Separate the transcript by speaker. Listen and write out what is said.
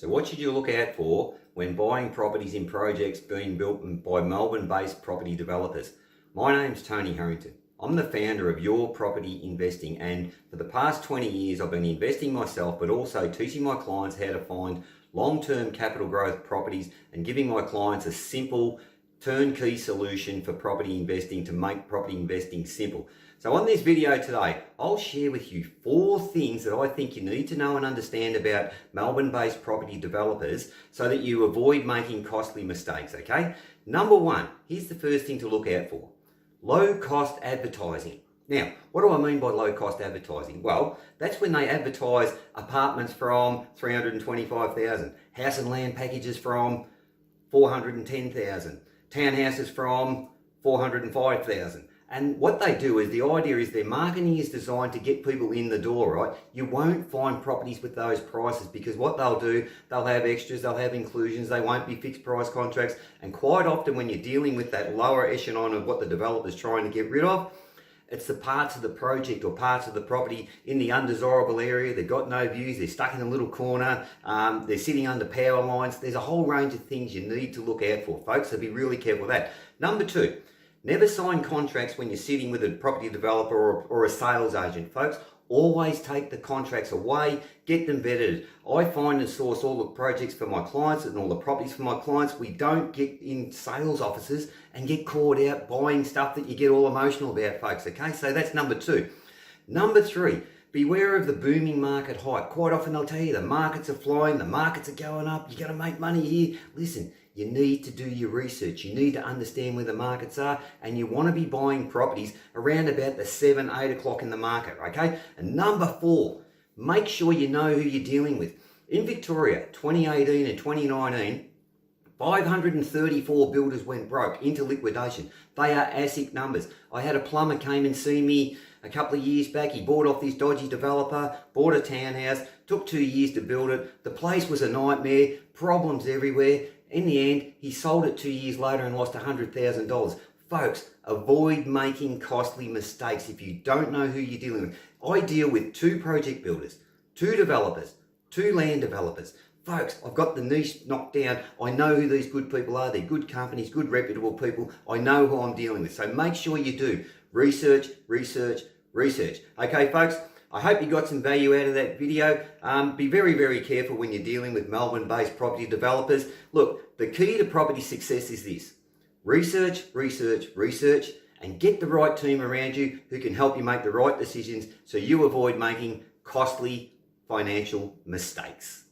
Speaker 1: So what should you look out for when buying properties in projects being built by Melbourne-based property developers? My name's Tony Harrington. I'm the founder of Your Property Investing, and for the past 20 years I've been investing myself but also teaching my clients how to find long-term capital growth properties and giving my clients a simple turnkey solution for property investing to make property investing simple. So on this video today, I'll share with you 4 things that I think you need to know and understand about Melbourne-based property developers so that you avoid making costly mistakes, okay? Number 1, here's the first thing to look out for. Low-cost advertising. Now, what do I mean by low-cost advertising? Well, that's when they advertise apartments from $325,000, house and land packages from $410,000, townhouses from $405,000. And what they do is, the idea is their marketing is designed to get people in the door, right? You won't find properties with those prices because what they'll do, they'll have extras, they'll have inclusions, they won't be fixed price contracts. And quite often when you're dealing with that lower echelon of what the developer's trying to get rid of, it's the parts of the project or parts of the property in the undesirable area. They've got no views, they're stuck in a little corner, they're sitting under power lines. There's a whole range of things you need to look out for, folks, so be really careful with that. Number 2, never sign contracts when you're sitting with a property developer or a sales agent, folks. Always take the contracts away, get them vetted. I find and source all the projects for my clients and all the properties for my clients. We don't get in sales offices and get caught out buying stuff that you get all emotional about, folks, okay? So that's number 2. Number 3, beware of the booming market hype. Quite often they'll tell you the markets are flying, the markets are going up, you're going to make money here. Listen, you need to do your research. You need to understand where the markets are, and you want to be buying properties around about the 7, 8 o'clock in the market, okay? And number 4, make sure you know who you're dealing with. In Victoria, 2018 and 2019, 534 builders went broke into liquidation. They are ASIC numbers. I had a plumber came and see me a couple of years back. He bought off this dodgy developer, bought a townhouse, took 2 years to build it. The place was a nightmare, problems everywhere. In the end, he sold it 2 years later and lost $100,000. Folks, avoid making costly mistakes if you don't know who you're dealing with. I deal with 2 project builders, 2 developers, 2 land developers. Folks, I've got the niche knocked down. I know who these good people are. They're good companies, good reputable people. I know who I'm dealing with. So make sure you do research, research, research. Okay, folks? I hope you got some value out of that video. Be very, very careful when you're dealing with Melbourne-based property developers. Look, the key to property success is this. Research, research, research, and get the right team around you who can help you make the right decisions so you avoid making costly financial mistakes.